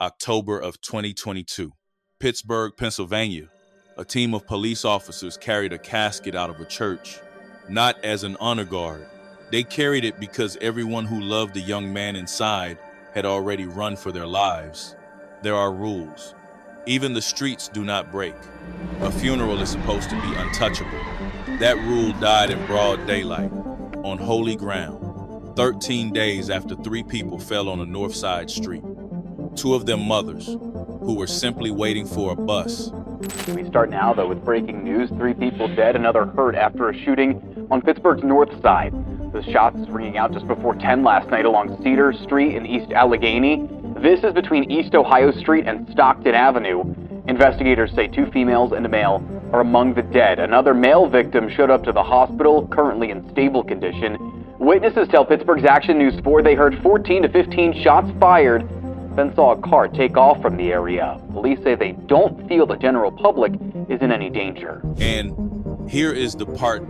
October of 2022. Pittsburgh, Pennsylvania. A team of police officers carried a casket out of a church, not as an honor guard. They carried it because everyone who loved the young man inside had already run for their lives. There are rules. Even the streets do not break. A funeral is supposed to be untouchable. That rule died in broad daylight, on holy ground, 13 days after 3 people fell on a north side street. 2 of them mothers, who were simply waiting for a bus. We start now, though, with breaking news. 3 people dead, another hurt after a shooting on Pittsburgh's north side. The shots ringing out just before 10 last night along Cedar Street in East Allegheny. This is between East Ohio Street and Stockton Avenue. Investigators say 2 females and a male are among the dead. Another male victim showed up to the hospital, currently in stable condition. Witnesses tell Pittsburgh's Action News 4 they heard 14 to 15 shots fired, then saw a car take off from the area. Police say they don't feel the general public is in any danger. And here is the part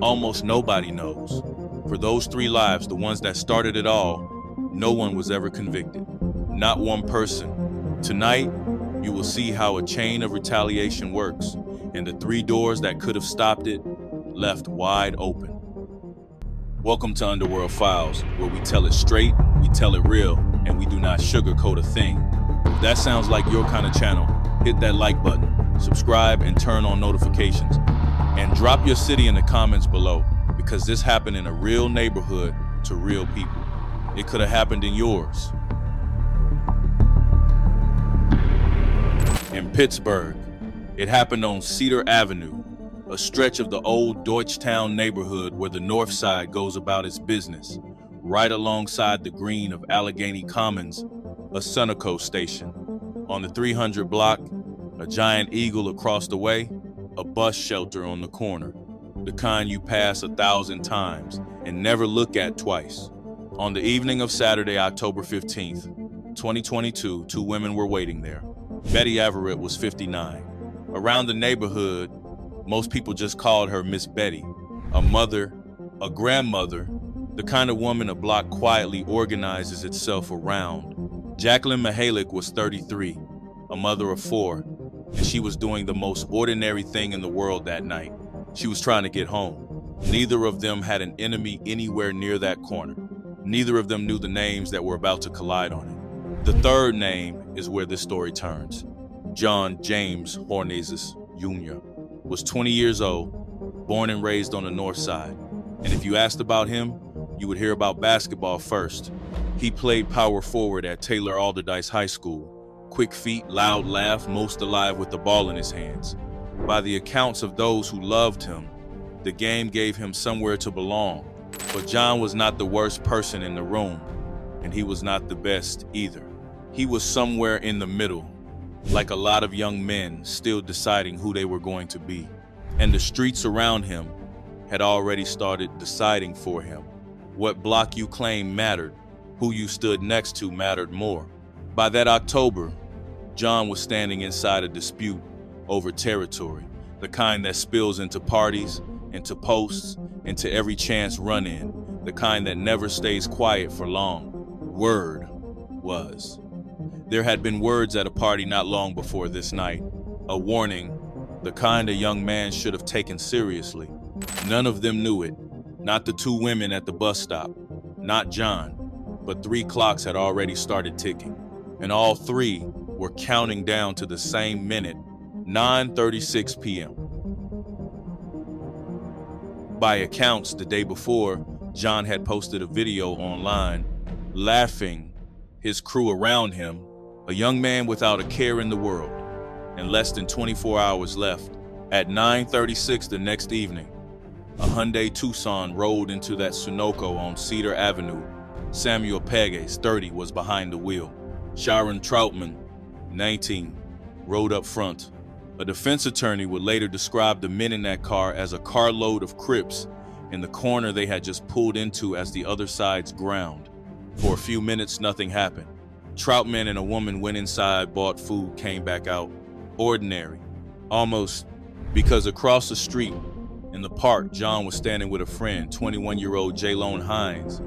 almost nobody knows. For those 3 lives, the ones that started it all, no one was ever convicted. Not one person. Tonight, you will see how a chain of retaliation works, and the 3 doors that could have stopped it left wide open. Welcome to Underworld Files, where we tell it straight, we tell it real, and we do not sugarcoat a thing. If that sounds like your kind of channel, hit that like button, subscribe, and turn on notifications. And drop your city in the comments below, because this happened in a real neighborhood to real people. It could have happened in yours. In Pittsburgh, it happened on Cedar Avenue, a stretch of the old Deutschtown neighborhood where the north side goes about its business, right alongside the green of Allegheny Commons, a Sunoco station. On the 300 block, a giant eagle across the way, a bus shelter on the corner, the kind you pass 1,000 times and never look at twice. On the evening of Saturday, October 15th, 2022, 2 women were waiting there. Betty Everett was 59. Around the neighborhood, most people just called her Miss Betty, a mother, a grandmother, the kind of woman a block quietly organizes itself around. Jacqueline Mihalik was 33, a mother of 4, and she was doing the most ordinary thing in the world that night. She was trying to get home. Neither of them had an enemy anywhere near that corner. Neither of them knew the names that were about to collide on it. The third name is where this story turns. John James Hornazes Jr. was 20 years old, born and raised on the north side. And if you asked about him, you would hear about basketball first. He played power forward at Taylor Alderdice High School. Quick feet, loud laugh, most alive with the ball in his hands. By the accounts of those who loved him, the game gave him somewhere to belong. But John was not the worst person in the room, and he was not the best either. He was somewhere in the middle, like a lot of young men still deciding who they were going to be. And the streets around him had already started deciding for him. What block you claimed mattered, who you stood next to mattered more. By that October, John was standing inside a dispute over territory, the kind that spills into parties, into posts, into every chance run-in, the kind that never stays quiet for long. Word was. There had been words at a party not long before this night, a warning, the kind a young man should have taken seriously. None of them knew it, not the 2 women at the bus stop, not John, but 3 clocks had already started ticking, and all 3 were counting down to the same minute, 9:36 p.m. By accounts, the day before, John had posted a video online, laughing, his crew around him, a young man without a care in the world, and less than 24 hours left. At 9:36 the next evening, a Hyundai Tucson rolled into that Sunoco on Cedar Avenue. Samuel Pegues, 30, was behind the wheel. Sharon Troutman, 19, rode up front. A defense attorney would later describe the men in that car as a carload of Crips in the corner they had just pulled into as the other side's ground. For a few minutes, nothing happened. Troutman and a woman went inside, bought food, came back out. Ordinary. Almost, because across the street, in the park, John was standing with a friend, 21-year-old Jalone Hines,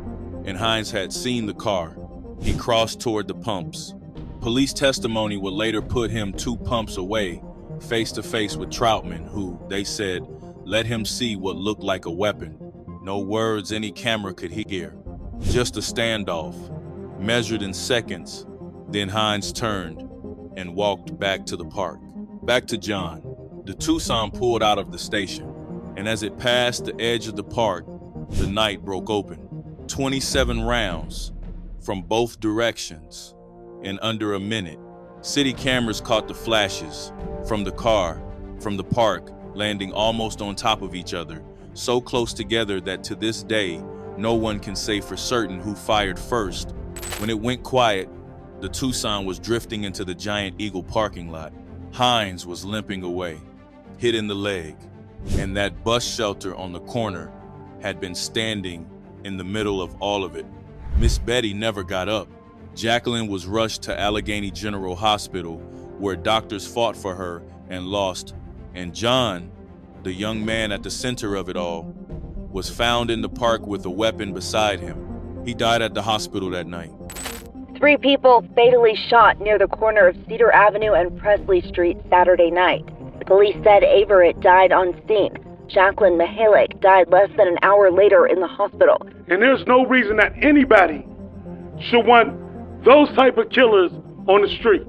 and Hines had seen the car. He crossed toward the pumps. Police testimony would later put him 2 pumps away, face to face with Troutman, who, they said, let him see what looked like a weapon. No words any camera could hear. Just a standoff, measured in seconds. Then Hines turned and walked back to the park. Back to John. The Tucson pulled out of the station, and as it passed the edge of the park, the night broke open. 27 rounds from both directions in under a minute. City cameras caught the flashes from the car, from the park, landing almost on top of each other, so close together that to this day, no one can say for certain who fired first. When it went quiet, the Tucson was drifting into the Giant Eagle parking lot. Hines was limping away, hit in the leg, and that bus shelter on the corner had been standing in the middle of all of it. Miss Betty never got up. Jacqueline was rushed to Allegheny General Hospital, where doctors fought for her and lost. And John, the young man at the center of it all, was found in the park with a weapon beside him. He died at the hospital that night. 3 people fatally shot near the corner of Cedar Avenue and Presley Street Saturday night. The police said Averett died on scene. Jacqueline Mihalik died less than an hour later in the hospital. And there's no reason that anybody should want those type of killers on the street.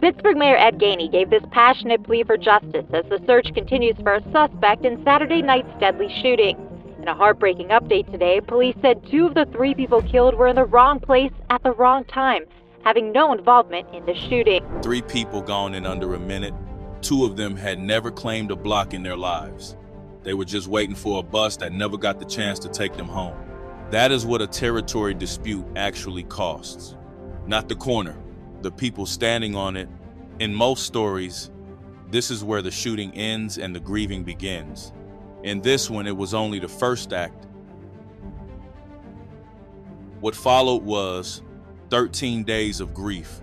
Pittsburgh Mayor Ed Gainey gave this passionate plea for justice as the search continues for a suspect in Saturday night's deadly shooting. In a heartbreaking update today, police said 2 of the 3 people killed were in the wrong place at the wrong time, having no involvement in the shooting. 3 people gone in under a minute. 2 of them had never claimed a block in their lives. They were just waiting for a bus that never got the chance to take them home. That is what a territory dispute actually costs. Not the corner, the people standing on it. In most stories, this is where the shooting ends and the grieving begins. In this one, it was only the first act. What followed was 13 days of grief,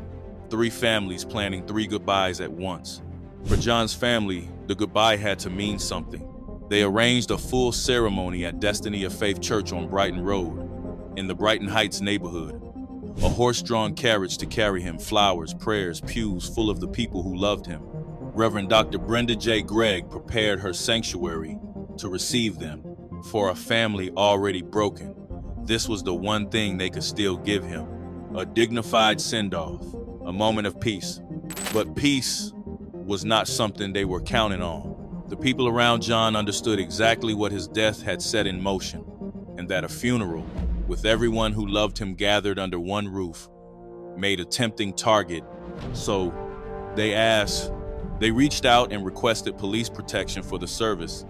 3 families planning 3 goodbyes at once. For John's family, the goodbye had to mean something. They arranged a full ceremony at Destiny of Faith Church on Brighton Road, in the Brighton Heights neighborhood. A horse-drawn carriage to carry him, flowers, prayers, pews full of the people who loved him. Reverend Dr. Brenda J. Gregg prepared her sanctuary to receive them. For a family already broken, this was the one thing they could still give him. A dignified send-off, a moment of peace. But peace was not something they were counting on. The people around John understood exactly what his death had set in motion, and that a funeral, with everyone who loved him gathered under one roof, made a tempting target. So they reached out and requested police protection for the service.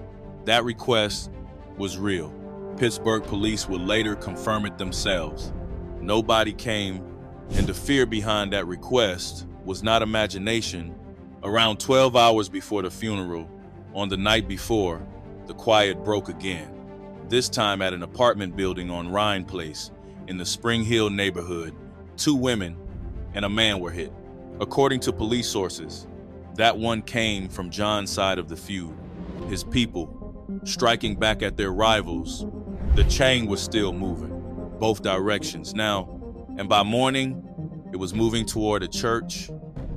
That request was real. Pittsburgh police would later confirm it themselves. Nobody came, and the fear behind that request was not imagination. Around 12 hours before the funeral, on the night before, the quiet broke again. This time at an apartment building on Rhine Place in the Spring Hill neighborhood. 2 women and a man were hit. According to police sources, that one came from John's side of the feud. His people, striking back at their rivals, the chain was still moving, both directions now, and by morning, it was moving toward a church.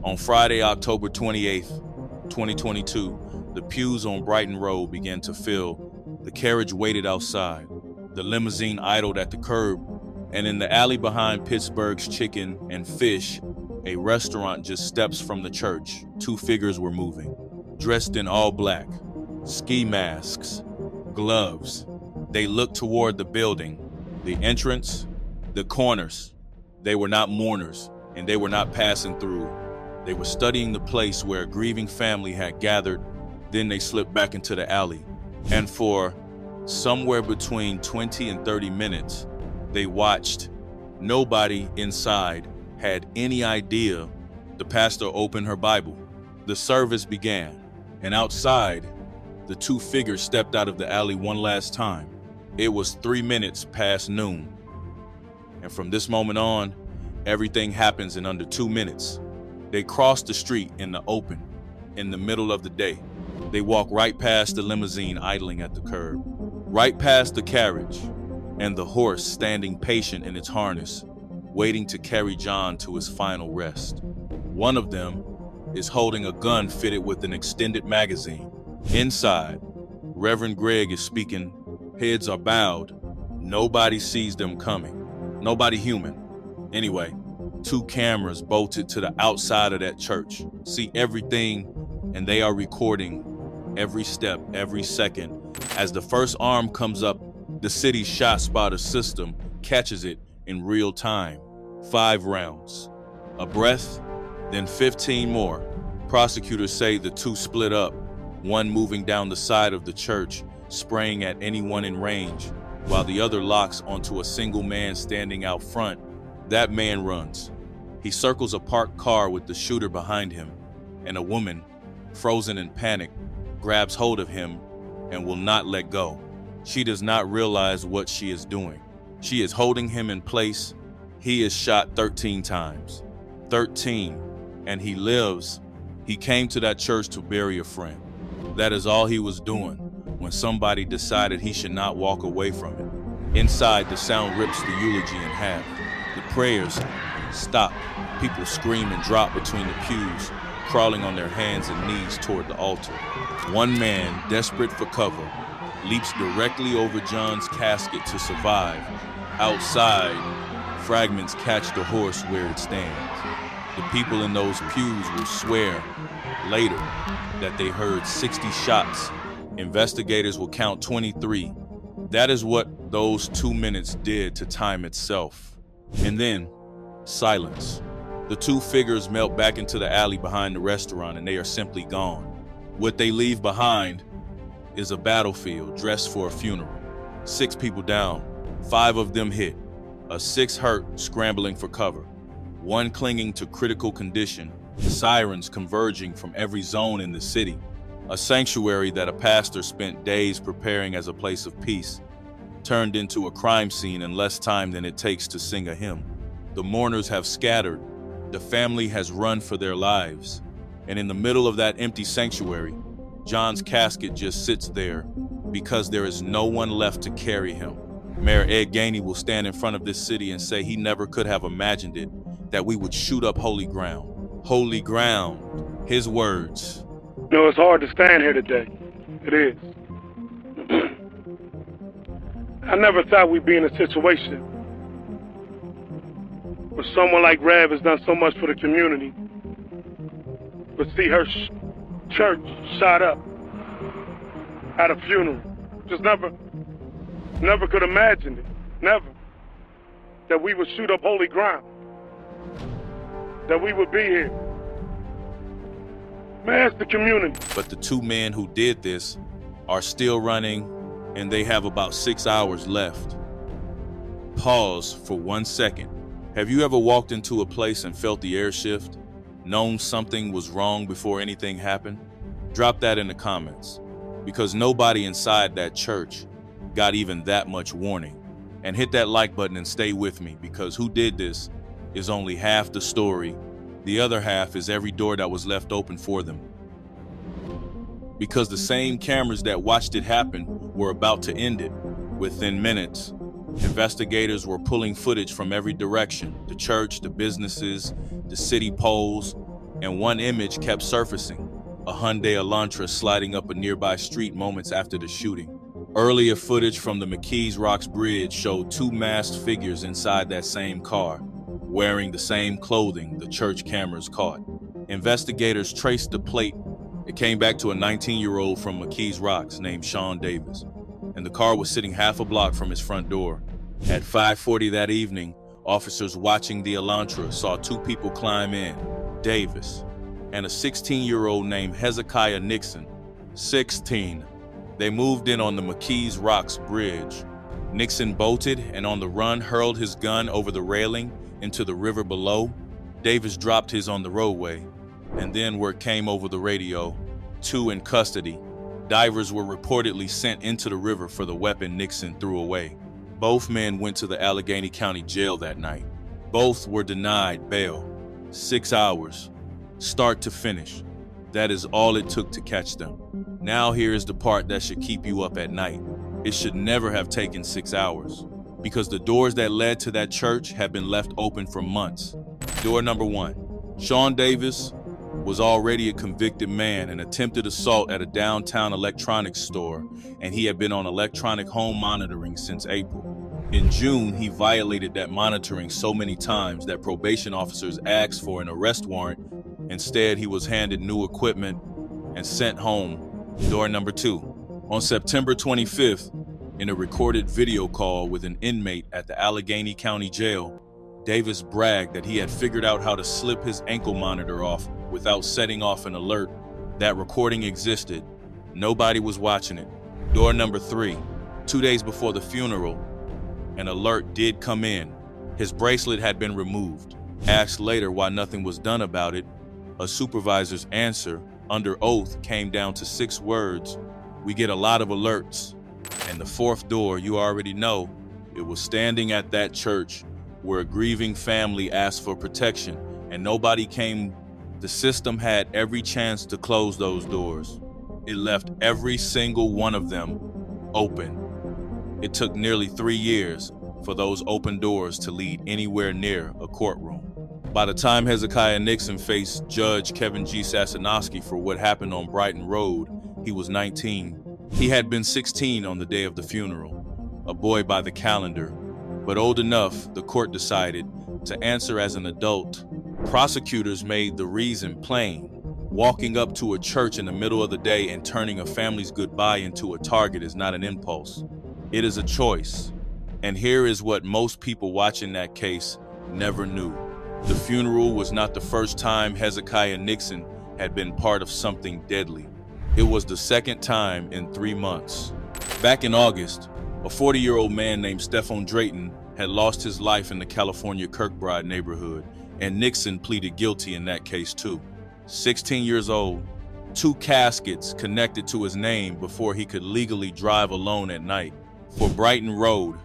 On Friday, October 28th, 2022, the pews on Brighton Road began to fill. The carriage waited outside. The limousine idled at the curb. And in the alley behind Pittsburgh's Chicken and Fish, a restaurant just steps from the church, 2 figures were moving, dressed in all black, ski masks, gloves. They looked toward the building, the entrance, the corners. They were not mourners, and they were not passing through. They were studying the place where a grieving family had gathered. Then they slipped back into the alley. And for somewhere between 20 and 30 minutes, they watched. Nobody inside had any idea. The pastor opened her Bible. The service began, and outside, the 2 figures stepped out of the alley one last time. It was 3 minutes past noon. And from this moment on, everything happens in under 2 minutes. They crossed the street in the open, in the middle of the day. They walk right past the limousine idling at the curb, right past the carriage, and the horse standing patient in its harness, waiting to carry John to his final rest. One of them is holding a gun fitted with an extended magazine. Inside, Reverend Greg is speaking. Heads are bowed. Nobody sees them coming. Nobody human. Anyway, 2 cameras bolted to the outside of that church see everything, and they are recording every step, every second. As the first arm comes up, the city's shot spotter system catches it in real time. 5 rounds. A breath, then 15 more. Prosecutors say the 2 split up, one moving down the side of the church, spraying at anyone in range, while the other locks onto a single man standing out front. That man runs. He circles a parked car with the shooter behind him, and a woman, frozen in panic, grabs hold of him and will not let go. She does not realize what she is doing. She is holding him in place. He is shot 13 times. 13, and he lives. He came to that church to bury a friend. That is all he was doing when somebody decided he should not walk away from it. Inside, the sound rips the eulogy in half. The prayers stop. People scream and drop between the pews, crawling on their hands and knees toward the altar. One man, desperate for cover, leaps directly over John's casket to survive. Outside, fragments catch the horse where it stands. The people in those pews will swear later that they heard 60 shots. Investigators will count 23. That is what those 2 minutes did to time itself. And then, silence. The 2 figures melt back into the alley behind the restaurant, and they are simply gone. What they leave behind is a battlefield dressed for a funeral. 6 people down, 5 of them hit, a 6th hurt scrambling for cover, 1 clinging to critical condition, sirens converging from every zone in the city. A sanctuary that a pastor spent days preparing as a place of peace turned into a crime scene in less time than it takes to sing a hymn. The mourners have scattered. The family has run for their lives. And in the middle of that empty sanctuary, John's casket just sits there because there is no one left to carry him. Mayor Ed Gainey will stand in front of this city and say he never could have imagined it, that we would shoot up holy ground. Holy ground. His words. You know, it's hard to stand here today. It is. I never thought we'd be in a situation where someone like Rev has done so much for the community, but see her church shot up at a funeral. Just never could imagine it. Never. That we would shoot up holy ground. That we would be here. Man, it's the community. But the 2 men who did this are still running, and they have about 6 hours left. Pause for 1 second. Have you ever walked into a place and felt the air shift? Known something was wrong before anything happened? Drop that in the comments, because nobody inside that church got even that much warning. And hit that like button and stay with me, because who did this is only half the story. The other half is every door that was left open for them. Because the same cameras that watched it happen were about to end it. Within minutes, investigators were pulling footage from every direction: the church, the businesses, the city poles, and one image kept surfacing: a Hyundai Elantra sliding up a nearby street moments after the shooting. Earlier footage from the McKees Rocks Bridge showed 2 masked figures inside that same car, wearing the same clothing the church cameras caught. Investigators traced the plate. It came back to a 19-year-old from McKees Rocks named Sean Davis, and the car was sitting half a block from his front door. At 5:40 that evening, officers watching the Elantra saw 2 people climb in: Davis and a 16-year-old named Hezekiah Nixon. 16. They moved in on the McKees Rocks Bridge. Nixon bolted and on the run hurled his gun over the railing into the river below. Davis dropped his on the roadway, and then word came over the radio: 2 in custody. Divers were reportedly sent into the river for the weapon Nixon threw away. Both men went to the Allegheny County Jail that night. Both were denied bail. 6 hours, start to finish. That is all it took to catch them. Now here is the part that should keep you up at night. It should never have taken 6 hours, because the doors that led to that church have been left open for months. Door number 1, Sean Davis was already a convicted man, an attempted assault at a downtown electronics store, and he had been on electronic home monitoring since April. In June, he violated that monitoring so many times that probation officers asked for an arrest warrant. Instead, he was handed new equipment and sent home. Door number 2. On September 25th, in a recorded video call with an inmate at the Allegheny County Jail, Davis bragged that he had figured out how to slip his ankle monitor off without setting off an alert. That recording existed. Nobody was watching it. Door number 3. 2 days before the funeral, an alert did come in. His bracelet had been removed. Asked later why nothing was done about it, a supervisor's answer under oath came down to 6 words: "We get a lot of alerts." And the 4th door, you already know, it was standing at that church where a grieving family asked for protection and nobody came. The system had every chance to close those doors. It left every single one of them open. It took nearly 3 years for those open doors to lead anywhere near a courtroom. By the time Hezekiah Nixon faced Judge Kevin G. Sasanowski for what happened on Brighton Road, he was 19. He had been 16 on the day of the funeral, a boy by the calendar, but old enough, the court decided, to answer as an adult. Prosecutors made the reason plain. Walking up to a church in the middle of the day and turning a family's goodbye into a target is not an impulse. It is a choice. And here is what most people watching that case never knew. The funeral was not the first time Hezekiah Nixon had been part of something deadly. It was the 2nd time in 3 months. Back in August, a 40-year-old man named Stephon Drayton had lost his life in the California Kirkbride neighborhood, and Nixon pleaded guilty in that case too. 16 years old, 2 caskets connected to his name before he could legally drive alone at night. For Brighton Road,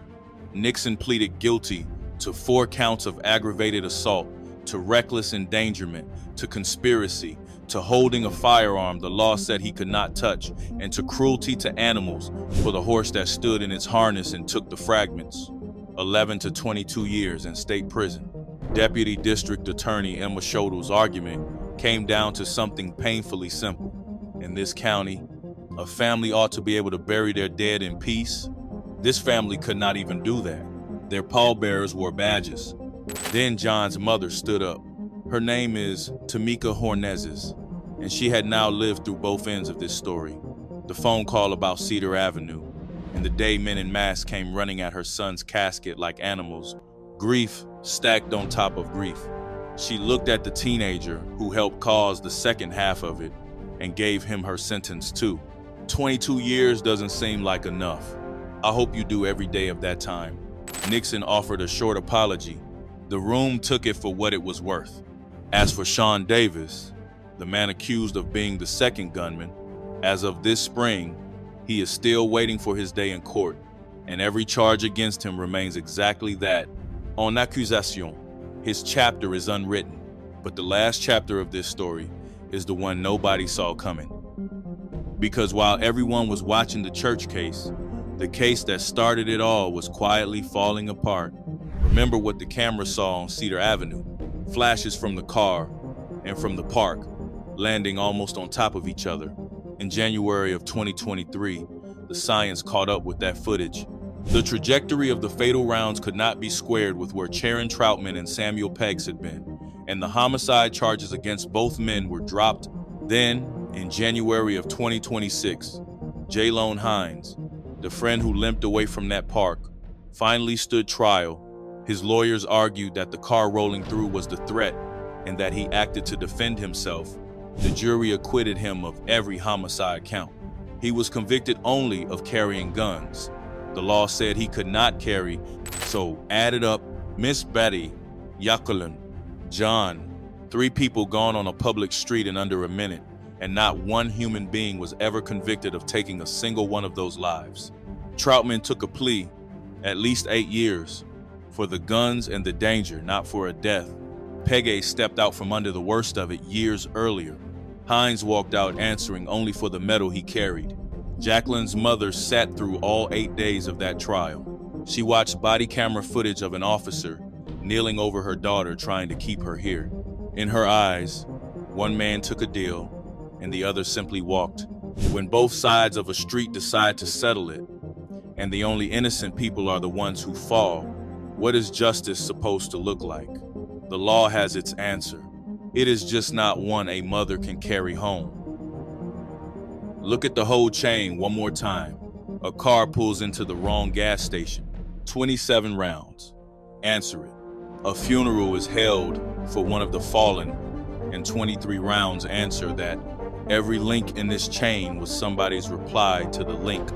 Nixon pleaded guilty to 4 counts of aggravated assault, to reckless endangerment, to conspiracy, to holding a firearm the law said he could not touch, and to cruelty to animals for the horse that stood in its harness and took the fragments. 11 to 22 years in state prison. Deputy District Attorney Emma Schodl's argument came down to something painfully simple. In this county, a family ought to be able to bury their dead in peace. This family could not even do that. Their pallbearers wore badges. Then John's mother stood up. Her name is Tamika Hornezes, and she had now lived through both ends of this story. The phone call about Cedar Avenue, and the day men in masks came running at her son's casket like animals. Grief stacked on top of grief. She looked at the teenager who helped cause the second half of it and gave him her sentence too. 22 years doesn't seem like enough. I hope you do every day of that time. Nixon offered a short apology. The room took it for what it was worth. As for Sean Davis, the man accused of being the second gunman, as of this spring, he is still waiting for his day in court, and every charge against him remains exactly that, en accusation. His chapter is unwritten, but the last chapter of this story is the one nobody saw coming. Because while everyone was watching the church case, the case that started it all was quietly falling apart. Remember what the camera saw on Cedar Avenue? Flashes from the car and from the park, landing almost on top of each other. In January of 2023, the science caught up with that footage. The trajectory of the fatal rounds could not be squared with where Sharon Troutman and Samuel Peggs had been, and the homicide charges against both men were dropped. Then, in January of 2026, Jaylone Hines, the friend who limped away from that park, finally stood trial. His lawyers argued that the car rolling through was the threat and that he acted to defend himself. The jury acquitted him of every homicide count. He was convicted only of carrying guns. The law said he could not carry, so added up, Miss Betty, Jacqueline, John, 3 people gone on a public street in under a minute, and not one human being was ever convicted of taking a single one of those lives. Troutman took a plea, at least 8 years, for the guns and the danger, not for a death. Peggy stepped out from under the worst of it years earlier. Hines walked out answering only for the medal he carried. Jacqueline's mother sat through all 8 days of that trial. She watched body camera footage of an officer kneeling over her daughter trying to keep her here. In her eyes, one man took a deal and the other simply walked. When both sides of a street decide to settle it, and the only innocent people are the ones who fall, what is justice supposed to look like? The law has its answer. It is just not one a mother can carry home. Look at the whole chain one more time. A car pulls into the wrong gas station. 27 rounds. Answer it. A funeral is held for one of the fallen, and 23 rounds answer that every link in this chain was somebody's reply to the link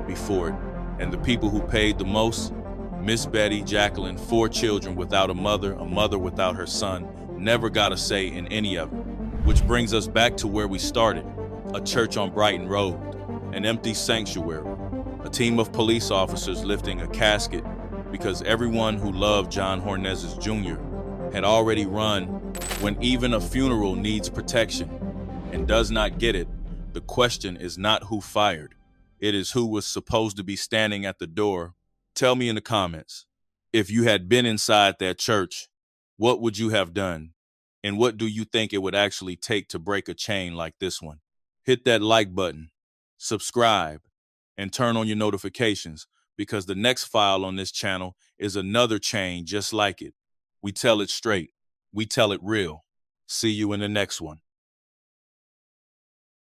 before it. And the people who paid the most, Miss Betty, Jacqueline, 4 children without a mother without her son, never got a say in any of it. Which brings us back to where we started, a church on Brighton Road, an empty sanctuary, a team of police officers lifting a casket because everyone who loved John Hornezes Jr. had already run. When even a funeral needs protection and does not get it, the question is not who fired. It is who was supposed to be standing at the door. Tell me in the comments, if you had been inside that church, what would you have done? And what do you think it would actually take to break a chain like this one? Hit that like button, subscribe, and turn on your notifications, because the next file on this channel is another chain just like it. We tell it straight. We tell it real. See you in the next one.